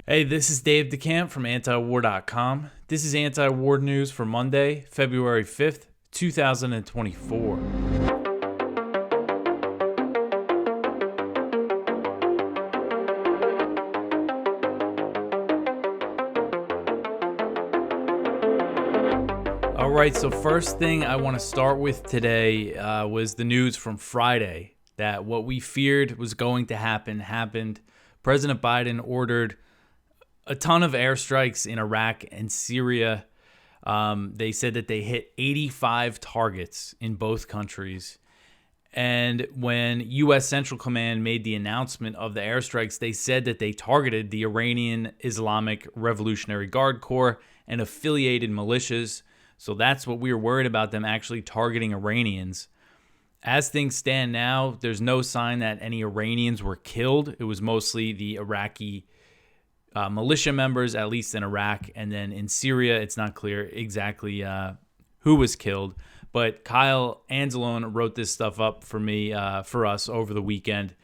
Hey, this is Dave DeCamp from antiwar.com. This is anti-war news for Monday, February 5th, 2024. All right, so first thing I want to start with today was the news from Friday that what we feared was going to happen happened. President Biden ordered a ton of airstrikes in Iraq and Syria. They said that they hit 85 targets in both countries. And when U.S. Central Command made the announcement of the airstrikes, they said that they targeted the Iranian Islamic Revolutionary Guard Corps and affiliated militias. So that's what we were worried about, them actually targeting Iranians. As things stand now, there's no sign that any Iranians were killed. It was mostly the Iraqi militia members, at least in Iraq. And then in Syria, it's not clear exactly who was killed. But Kyle Anzalone wrote this stuff up for me, for us over the weekend.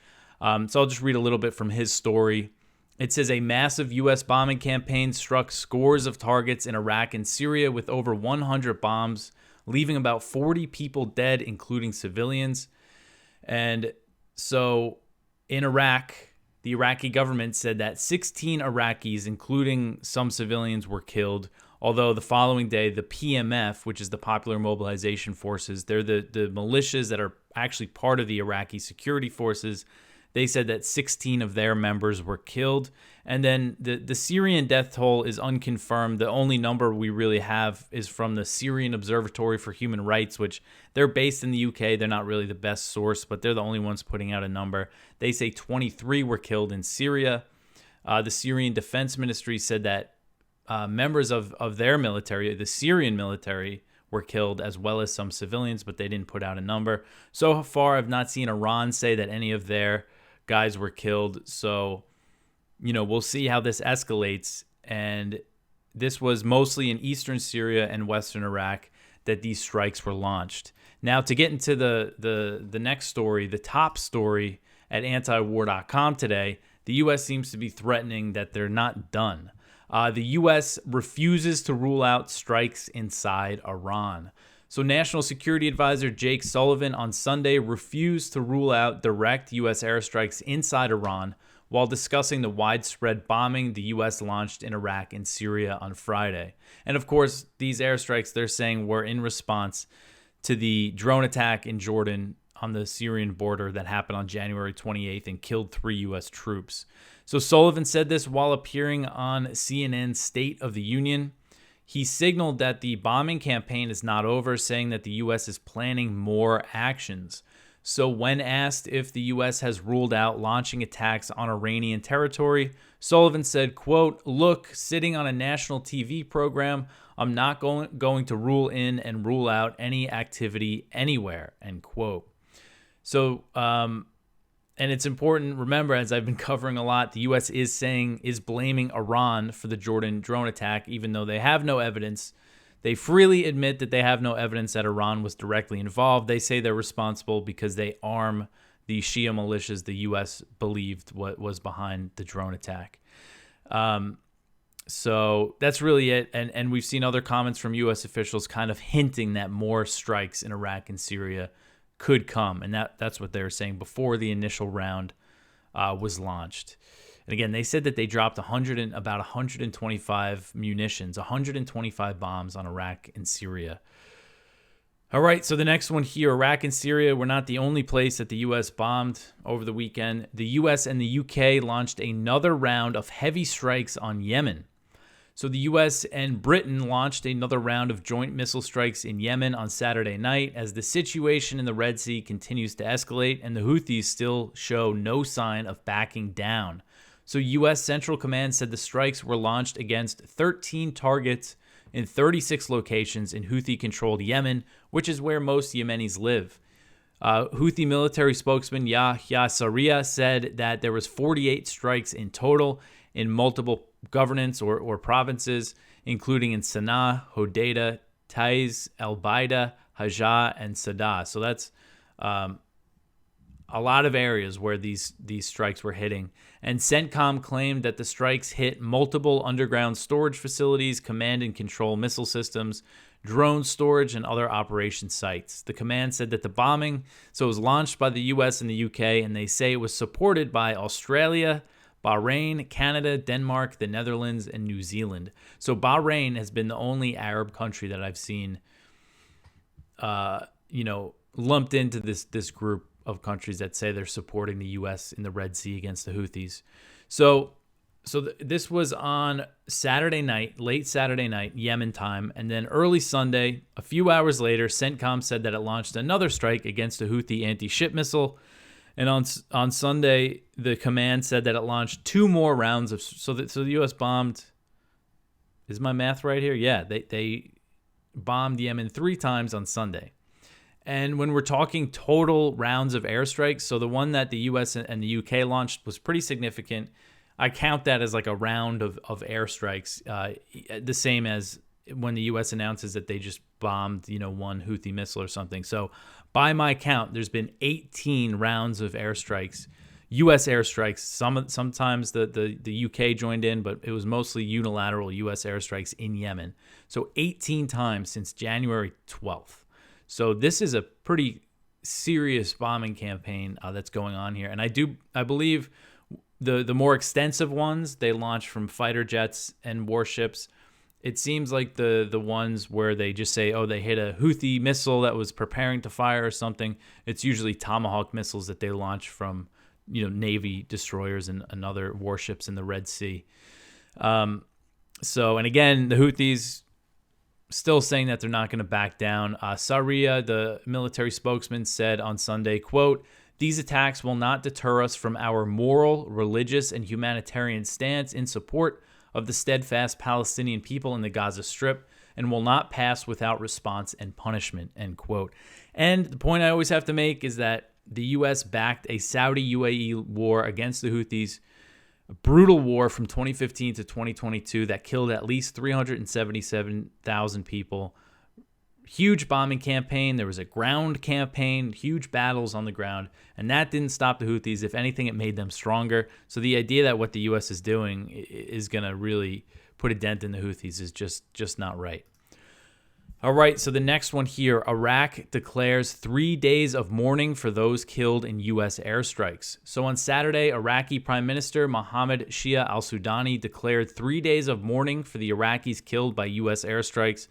So I'll just read a little bit from his story. It says a massive U.S. bombing campaign struck scores of targets in Iraq and Syria with over 100 bombs, leaving about 40 people dead, including civilians. And so in Iraq, the Iraqi government said that 16 Iraqis, including some civilians, were killed. Although the following day, the PMF, which is the Popular Mobilization Forces, they're the militias that are actually part of the Iraqi security forces. They said that 16 of their members were killed. And then the Syrian death toll is unconfirmed. The only number we really have is from the Syrian Observatory for Human Rights, which they're based in the UK. They're not really the best source, but they're the only ones putting out a number. They say 23 were killed in Syria. The Syrian Defense Ministry said that members of their military, the Syrian military, were killed, as well as some civilians, but they didn't put out a number. So far, I've not seen Iran say that any of their guys were killed. So, we'll see how this escalates. And this was mostly in eastern Syria and western Iraq that these strikes were launched. Now, to get into the next story, the top story at antiwar.com today, the U.S. seems to be threatening that they're not done. The U.S. refuses to rule out strikes inside Iran. So National Security Advisor Jake Sullivan on Sunday refused to rule out direct U.S. airstrikes inside Iran while discussing the widespread bombing the U.S. launched in Iraq and Syria on Friday. And of course, these airstrikes, they're saying, were in response to the drone attack in Jordan on the Syrian border that happened on January 28th and killed 3 U.S. troops. So Sullivan said this while appearing on CNN's State of the Union. He signaled that the bombing campaign is not over, saying that the U.S. is planning more actions. So when asked if the U.S. has ruled out launching attacks on Iranian territory, Sullivan said, quote, "Look, sitting on a national TV program, I'm not going to rule in and rule out any activity anywhere," end quote. So, and it's important, remember, as I've been covering a lot, the U.S. is blaming Iran for the Jordan drone attack, even though they have no evidence. They freely admit that they have no evidence that Iran was directly involved. They say they're responsible because they arm the Shia militias the U.S. believed what was behind the drone attack. So that's really it. And we've seen other comments from U.S. officials kind of hinting that more strikes in Iraq and Syria could come. And that's what they were saying before the initial round was launched. And again, they said that they dropped about 125 munitions, 125 bombs on Iraq and Syria. All right, so the next one here, Iraq and Syria were not the only place that the U.S. bombed over the weekend. The U.S. and the U.K. launched another round of heavy strikes on Yemen. So the U.S. and Britain launched another round of joint missile strikes in Yemen on Saturday night as the situation in the Red Sea continues to escalate and the Houthis still show no sign of backing down. So U.S. Central Command said the strikes were launched against 13 targets in 36 locations in Houthi-controlled Yemen, which is where most Yemenis live. Houthi military spokesman Yahya Sarria said that there was 48 strikes in total in multiple governance or provinces, including in Sana'a, Hodeidah, Taiz, el-Balah, Hajjah, and Sadah. So that's a lot of areas where these strikes were hitting. And CENTCOM claimed that the strikes hit multiple underground storage facilities, command and control missile systems, drone storage, and other operation sites. The command said that the bombing, so it was launched by the U.S. and the U.K., and they say it was supported by Australia, Bahrain, Canada, Denmark, the Netherlands, and New Zealand. So Bahrain has been the only Arab country that I've seen, lumped into this group of countries that say they're supporting the U.S. in the Red Sea against the Houthis. So this was on Saturday night, late Saturday night, Yemen time, and then early Sunday, a few hours later, CENTCOM said that it launched another strike against a Houthi anti-ship missile. And on Sunday, the command said that it launched 2 more rounds of. So the U.S. bombed. Is my math right here? Yeah, they bombed Yemen 3 times on Sunday. And when we're talking total rounds of airstrikes, so the one that the U.S. and the U.K. launched was pretty significant. I count that as like a round of airstrikes, the same as when the U.S. announces that they just bombed, one Houthi missile or something. So by my count, there's been 18 rounds of airstrikes, U.S. airstrikes. Sometimes the U.K. joined in, but it was mostly unilateral U.S. airstrikes in Yemen. So 18 times since January 12th. So this is a pretty serious bombing campaign that's going on here. And I believe the more extensive ones, they launch from fighter jets and warships. It seems like the ones where they just say, oh, they hit a Houthi missile that was preparing to fire or something. It's usually Tomahawk missiles that they launch from, Navy destroyers and other warships in the Red Sea. And again, the Houthis still saying that they're not going to back down. Syria, the military spokesman, said on Sunday, quote, "These attacks will not deter us from our moral, religious, and humanitarian stance in support of the steadfast Palestinian people in the Gaza Strip and will not pass without response and punishment," end quote. And the point I always have to make is that the U.S. backed a Saudi-UAE war against the Houthis, a brutal war from 2015 to 2022 that killed at least 377,000 people. Huge bombing campaign. There was a ground campaign, huge battles on the ground, and that didn't stop the Houthis. If anything, it made them stronger. So the idea that what the U.S. is doing is going to really put a dent in the Houthis is just not right. All right, so the next one here, Iraq declares 3 days of mourning for those killed in U.S. airstrikes. So on Saturday, Iraqi Prime Minister Mohammed Shia al-Sudani declared 3 days of mourning for the Iraqis killed by U.S. airstrikes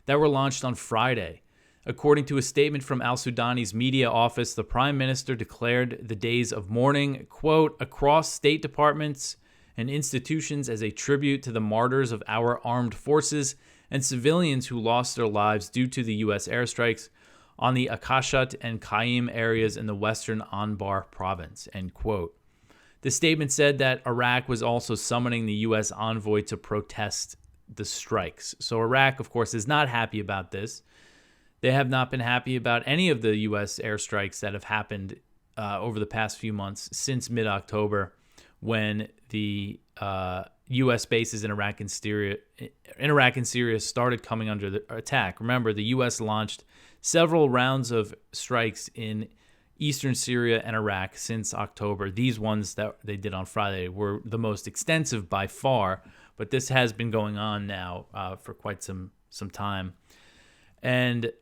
that were launched on Friday. According to a statement from al-Sudani's media office, the Prime Minister declared the days of mourning, quote, across state departments and institutions as a tribute to the martyrs of our armed forces and civilians who lost their lives due to the U.S. airstrikes on the Akashat and Qaim areas in the western Anbar province, end quote. The statement said that Iraq was also summoning the U.S. envoy to protest the strikes. So Iraq, of course, is not happy about this. They have not been happy about any of the U.S. airstrikes that have happened over the past few months since mid-October, when the U.S. bases in Iraq and Syria started coming under the attack. Remember, the U.S. launched several rounds of strikes in eastern Syria and Iraq since October. These ones that they did on Friday were the most extensive by far, but this has been going on now for quite some time. And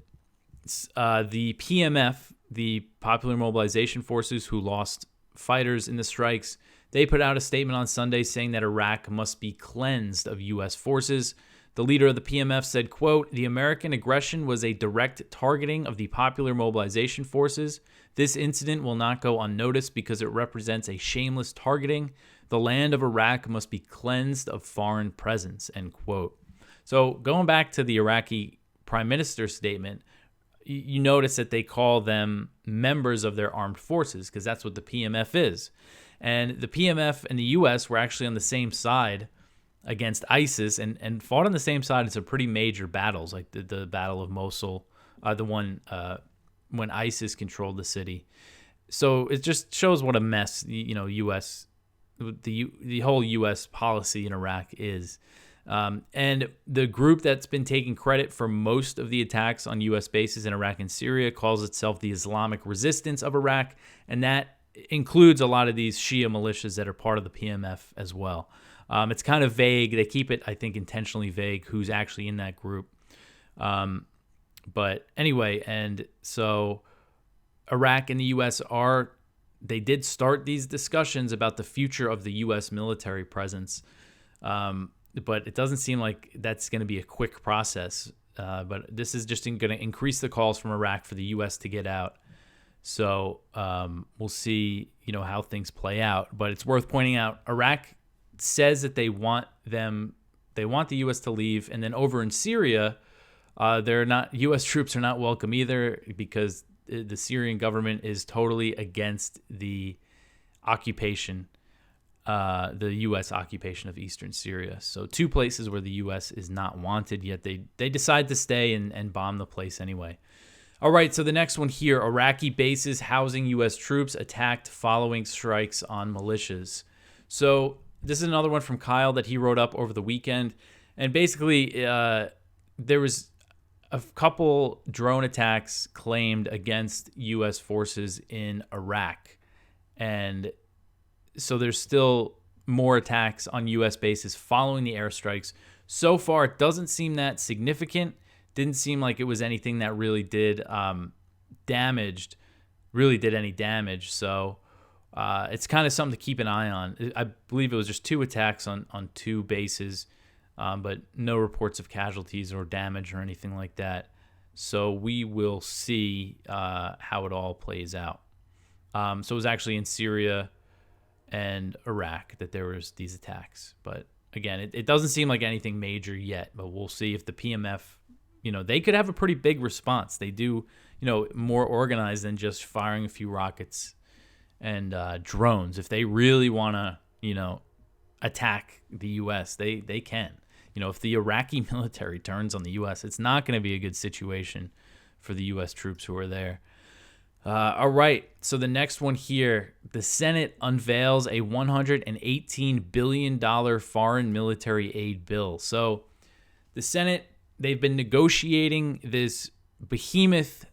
the PMF, the Popular Mobilization Forces, who lost fighters in the strikes, they put out a statement on Sunday saying that Iraq must be cleansed of U.S. forces. The leader of the PMF said, quote, "The American aggression was a direct targeting of the Popular Mobilization Forces. This incident will not go unnoticed because it represents a shameless targeting. The land of Iraq must be cleansed of foreign presence," end quote. So going back to the Iraqi prime minister's statement, you notice that they call them members of their armed forces because that's what the PMF is. And the PMF and the U.S. were actually on the same side against ISIS and fought on the same side in some pretty major battles, like the Battle of Mosul, the one when ISIS controlled the city. So it just shows what a mess, U.S. the whole U.S. policy in Iraq is. And the group that's been taking credit for most of the attacks on U.S. bases in Iraq and Syria calls itself the Islamic Resistance of Iraq, and that includes a lot of these Shia militias that are part of the PMF as well. It's kind of vague. They keep it, I think, intentionally vague who's actually in that group. But anyway, and so Iraq and the U.S. they did start these discussions about the future of the U.S. military presence. But it doesn't seem like that's going to be a quick process. But this is just going to increase the calls from Iraq for the U.S. to get out. So we'll see, how things play out. But it's worth pointing out, Iraq says that they want the U.S. to leave, and then over in Syria, U.S. troops are not welcome either because the Syrian government is totally against the occupation. The U.S. occupation of eastern Syria. So two places where the U.S. is not wanted, yet they decide to stay and bomb the place anyway. All right, so the next one here, Iraqi bases housing U.S. troops attacked following strikes on militias. So this is another one from Kyle that he wrote up over the weekend. And basically, there was a couple drone attacks claimed against U.S. forces in Iraq. And so there's still more attacks on U.S. bases following the airstrikes. So far, it doesn't seem that significant. Didn't seem like it was anything that really did any damage. So it's kind of something to keep an eye on. I believe it was just 2 attacks on 2 bases, but no reports of casualties or damage or anything like that. So we will see how it all plays out. So it was actually in Syria and Iraq that there was these attacks. But again, it doesn't seem like anything major yet, but we'll see if the PMF, they could have a pretty big response. They do, more organized than just firing a few rockets and drones. If they really want to, attack the U.S., they can. If the Iraqi military turns on the U.S., it's not going to be a good situation for the U.S. troops who are there. All right, so the next one here, the Senate unveils a $118 billion foreign military aid bill. So the Senate, they've been negotiating this behemoth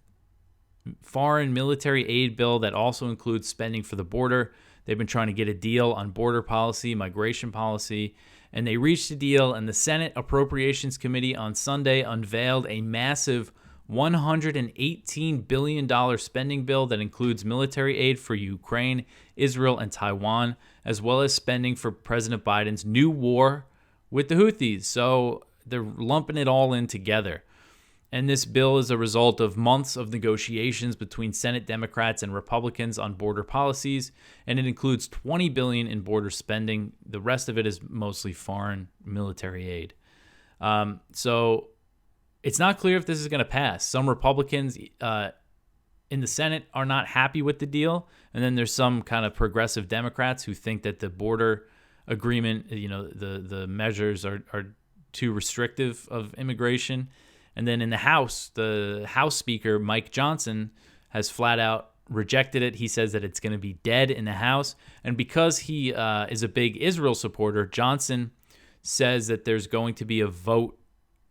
foreign military aid bill that also includes spending for the border. They've been trying to get a deal on border policy, migration policy, and they reached a deal, and the Senate Appropriations Committee on Sunday unveiled a massive $118 billion spending bill that includes military aid for Ukraine, Israel, and Taiwan, as well as spending for President Biden's new war with the Houthis. So they're lumping it all in together. And this bill is a result of months of negotiations between Senate Democrats and Republicans on border policies, and it includes $20 billion in border spending. The rest of it is mostly foreign military aid. So it's not clear if this is going to pass. Some Republicans in the Senate are not happy with the deal, and then there's some kind of progressive Democrats who think that the border agreement, the measures are too restrictive of immigration. And then in the House Speaker, Mike Johnson, has flat out rejected it. He says that it's going to be dead in the House. And because he is a big Israel supporter, Johnson says that there's going to be a vote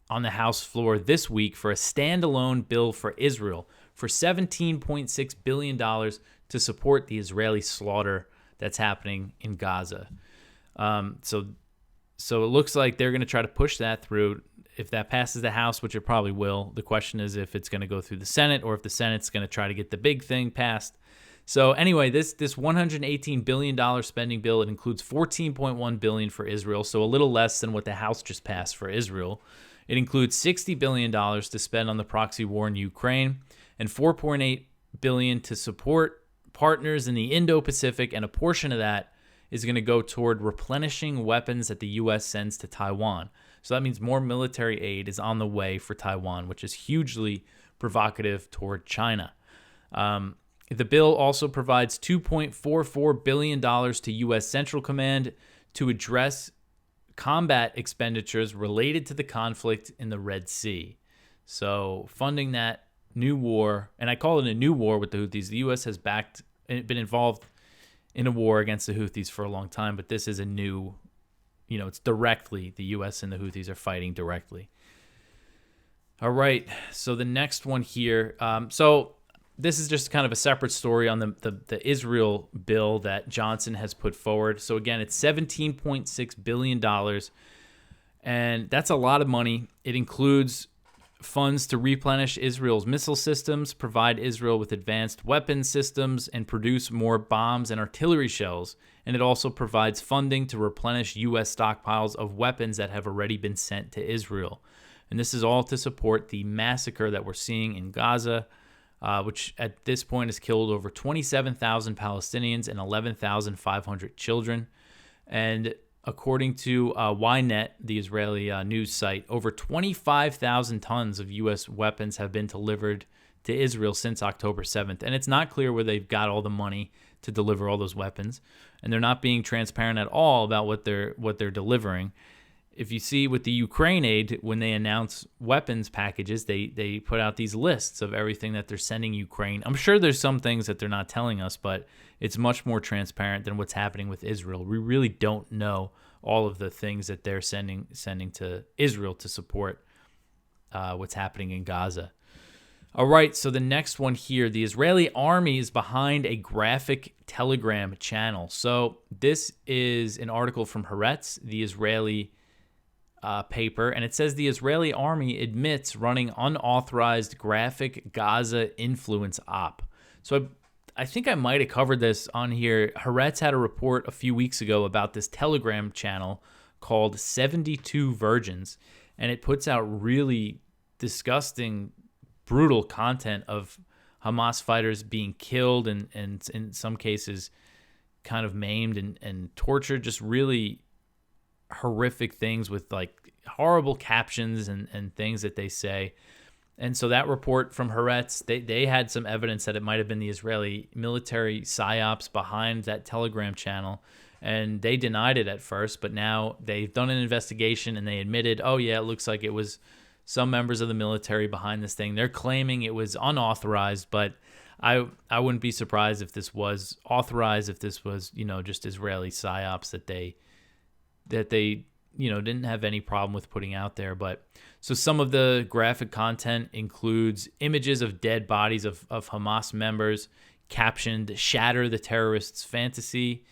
on the House floor this week for a standalone bill for Israel for $17.6 billion to support the Israeli slaughter that's happening in Gaza. So it looks like they're going to try to push that through. If that passes the House, which it probably will, the question is if it's going to go through the Senate or if the Senate's going to try to get the big thing passed. So anyway, this $118 billion spending bill, it includes $14.1 billion for Israel, so a little less than what the House just passed for Israel. It includes $60 billion to spend on the proxy war in Ukraine and $4.8 billion to support partners in the Indo-Pacific, and a portion of that is going to go toward replenishing weapons that the U.S. sends to Taiwan. So that means more military aid is on the way for Taiwan, which is hugely provocative toward China. The bill also provides $2.44 billion to U.S. Central Command to address combat expenditures related to the conflict in the Red Sea. So funding that new war, and I call it a new war with the Houthis. The U.S. has been involved in a war against the Houthis for a long time, but this is a new it's directly the U.S. and the Houthis are fighting directly. All right, so the next one here. So this is just kind of a separate story on the Israel bill that Johnson has put forward. So again, it's $17.6 billion, and that's a lot of money. It includes funds to replenish Israel's missile systems, provide Israel with advanced weapon systems, and produce more bombs and artillery shells. And it also provides funding to replenish U.S. stockpiles of weapons that have already been sent to Israel. And this is all to support the massacre that we're seeing in Gaza, which at this point has killed over 27,000 Palestinians and 11,500 children. And according to Ynet, the Israeli news site, over 25,000 tons of U.S. weapons have been delivered to Israel since October 7th. And it's not clear where they've got all the money to deliver all those weapons. And they're not being transparent at all about what they're delivering. If you see with the Ukraine aid, when they announce weapons packages, they put out these lists of everything that they're sending Ukraine. I'm sure there's some things that they're not telling us, but it's much more transparent than what's happening with Israel. We really don't know all of the things that they're sending to Israel to support what's happening in Gaza. All right, so the next one here, the Israeli army is behind a graphic Telegram channel. So this is an article from Haaretz, the Israeli paper, and it says the Israeli army admits running unauthorized graphic Gaza influence op. So I think I might have covered this on here. Haaretz had a report a few weeks ago about this Telegram channel called 72 Virgins, and it puts out really disgusting, brutal content of Hamas fighters being killed and in some cases kind of maimed and tortured, just really horrific things with like horrible captions and things that they say. And so that report from Haaretz, they had some evidence that it might have been the Israeli military psyops behind that Telegram channel, and they denied it at first, but now they've done an investigation and they admitted, oh yeah, it looks like it was some members of the military behind this thing. They're claiming it was unauthorized, but I wouldn't be surprised if this was authorized, if this was, just Israeli psyops that they didn't have any problem with putting out there. But so some of the graphic content includes images of dead bodies of Hamas members captioned "Shatter the Terrorists' Fantasy."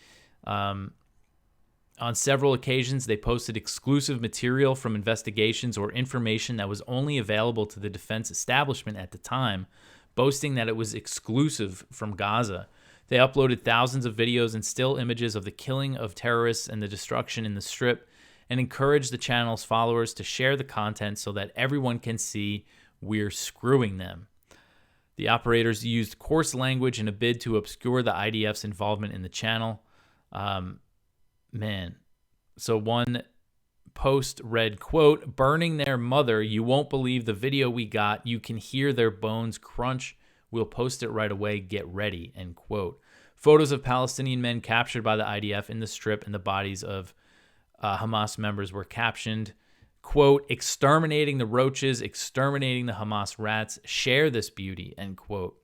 On several occasions, they posted exclusive material from investigations or information that was only available to the defense establishment at the time, boasting that it was exclusive from Gaza. They uploaded thousands of videos and still images of the killing of terrorists and the destruction in the Strip, and encouraged the channel's followers to share the content so that everyone can see we're screwing them. The operators used coarse language in a bid to obscure the IDF's involvement in the channel. So one post read, quote, "Burning their mother, you won't believe the video we got. You can hear their bones crunch. We'll post it right away. Get ready," end quote. Photos of Palestinian men captured by the IDF in the Strip and the bodies of Hamas members were captioned, quote, "Exterminating the roaches, exterminating the Hamas rats. Share this beauty," end quote.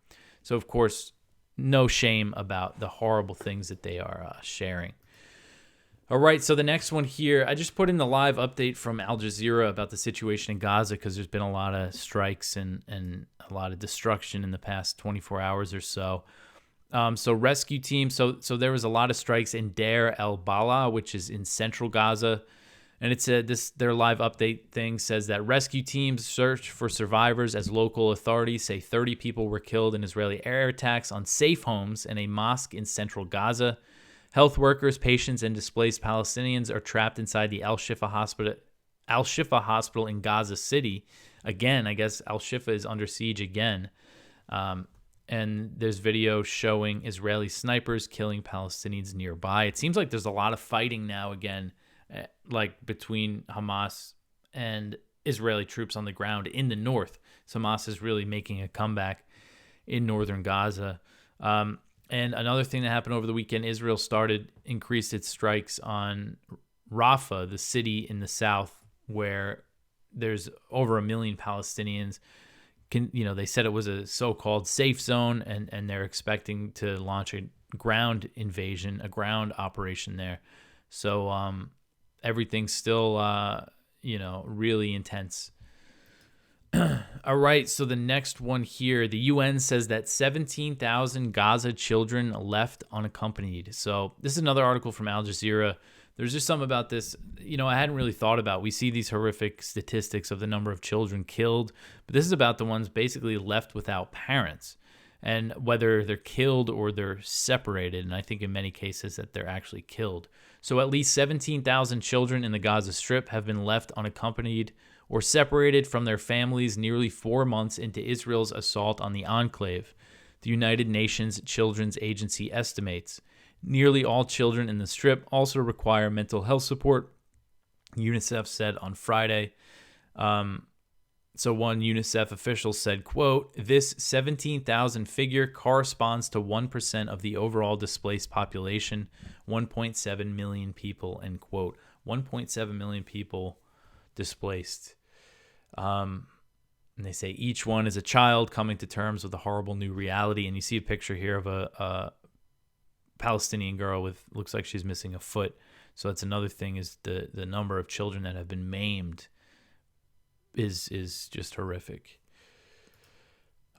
So, of course, no shame about the horrible things that they are sharing. All right, so the next one here, I just put in the live update from Al Jazeera about the situation in Gaza because there's been a lot of strikes and a lot of destruction in the past 24 hours or so. So rescue teams, so there was a lot of strikes in Deir, el-Balah, which is in central Gaza. And it said their live update thing says that rescue teams search for survivors as local authorities say 30 people were killed in Israeli air attacks on safe homes and a mosque in central Gaza. Health workers, patients, and displaced Palestinians are trapped inside the Al-Shifa hospital in Gaza City. Again, I guess Al-Shifa is under siege again. And there's video showing Israeli snipers killing Palestinians nearby. It seems like there's a lot of fighting now again, like between Hamas and Israeli troops on the ground in the north. So Hamas is really making a comeback in northern Gaza. And another thing that happened over the weekend, Israel increased its strikes on Rafah, the city in the south where there's over 1 million Palestinians. They said it was a so-called safe zone, and they're expecting to launch a ground invasion, a ground operation there. So everything's still, really intense. All right, so the next one here, the UN says that 17,000 Gaza children left unaccompanied. So this is another article from Al Jazeera. There's just something about this, I hadn't really thought about. We see these horrific statistics of the number of children killed, but this is about the ones basically left without parents, and whether they're killed or they're separated. And I think in many cases that they're actually killed. So at least 17,000 children in the Gaza Strip have been left unaccompanied or separated from their families nearly 4 months into Israel's assault on the enclave, the United Nations Children's Agency estimates. Nearly all children in the Strip also require mental health support, UNICEF said on Friday. So one UNICEF official said, quote, "This 17,000 figure corresponds to 1% of the overall displaced population, 1.7 million people," end quote. 1.7 million people displaced. And they say each one is a child coming to terms with a horrible new reality. And you see a picture here of a Palestinian girl with, looks like she's missing a foot. So that's another thing, is the number of children that have been maimed is just horrific.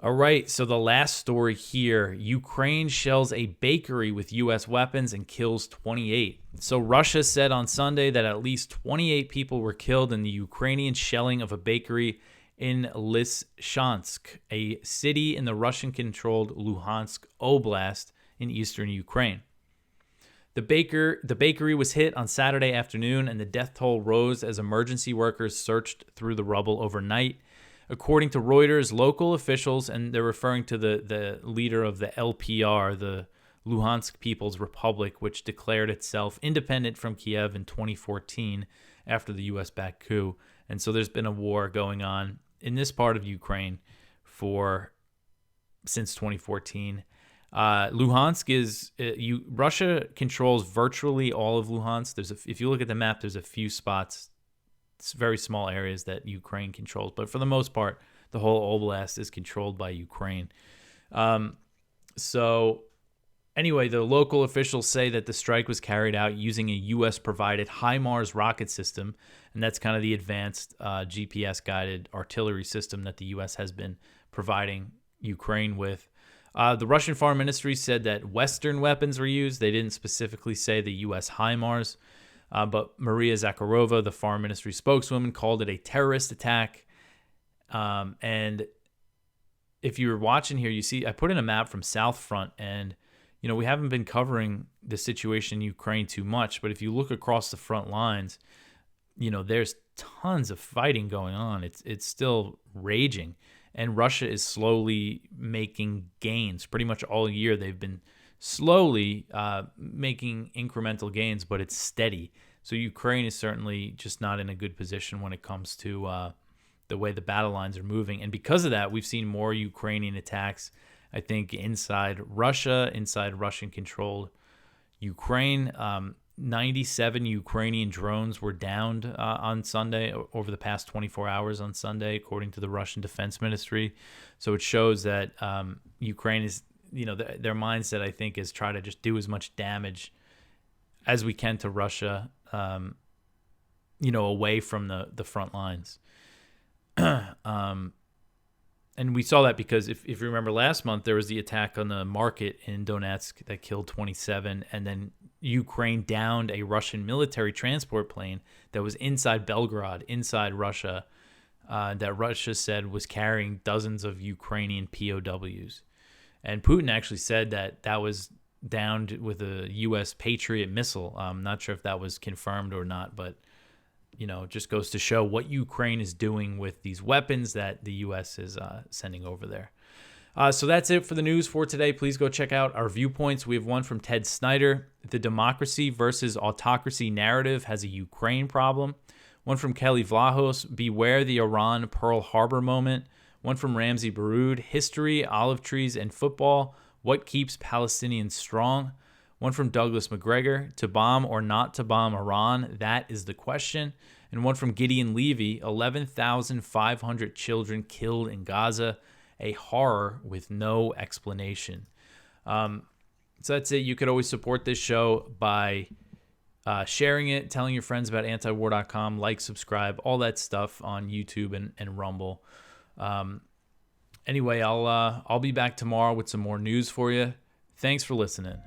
All right, so the last story here, Ukraine shells a bakery with U.S. weapons and kills 28. So Russia said on Sunday that at least 28 people were killed in the Ukrainian shelling of a bakery in Lysychansk, a city in the Russian-controlled Luhansk Oblast in eastern Ukraine. The bakery was hit on Saturday afternoon, and the death toll rose as emergency workers searched through the rubble overnight. According to Reuters, local officials, and they're referring to the leader of the LPR, the Luhansk People's Republic, which declared itself independent from Kiev in 2014 after the U.S.-backed coup. And so there's been a war going on in this part of Ukraine since 2014. Luhansk is Russia controls virtually all of Luhansk. If you look at the map, there's a few spots. It's very small areas that Ukraine controls, but for the most part, the whole oblast is controlled by Ukraine. So anyway, the local officials say that the strike was carried out using a U.S.-provided HIMARS rocket system, and that's kind of the advanced GPS-guided artillery system that the U.S. has been providing Ukraine with. The Russian Foreign Ministry said that Western weapons were used. They didn't specifically say the U.S. HIMARS. But Maria Zakharova, the Foreign Ministry spokeswoman, called it a terrorist attack. And if you were watching here, you see I put in a map from South Front, and we haven't been covering the situation in Ukraine too much. But if you look across the front lines, there's tons of fighting going on. It's still raging, and Russia is slowly making gains. Pretty much all year they've been slowly making incremental gains, but it's steady. So Ukraine is certainly just not in a good position when it comes to the way the battle lines are moving. And because of that, we've seen more Ukrainian attacks, I think, inside Russian-controlled Ukraine. 97 Ukrainian drones were downed on Sunday, over the past 24 hours on Sunday, according to the Russian Defense Ministry. So it shows that Ukraine is, their mindset, I think, is try to just do as much damage as we can to Russia, away from the front lines. And we saw that because if you remember last month, there was the attack on the market in Donetsk that killed 27, and then Ukraine downed a Russian military transport plane that was inside Belgrade, inside Russia, that Russia said was carrying dozens of Ukrainian POWs. And Putin actually said that was downed with a U.S. Patriot missile. I'm not sure if that was confirmed or not, but it just goes to show what Ukraine is doing with these weapons that the U.S. is sending over there. So that's it for the news for today. Please go check out our viewpoints. We have one from Ted Snyder. The democracy versus autocracy narrative has a Ukraine problem. One from Kelly Vlahos. Beware the Iran Pearl Harbor moment. One from Ramsey Baroud. History, olive trees, and football. What keeps Palestinians strong? One from Douglas McGregor. To bomb or not to bomb Iran? That is the question. And one from Gideon Levy. 11,500 children killed in Gaza. A horror with no explanation. So that's it. You could always support this show by sharing it, telling your friends about antiwar.com, like, subscribe, all that stuff on YouTube and Rumble. Anyway, I'll be back tomorrow with some more news for you. Thanks for listening.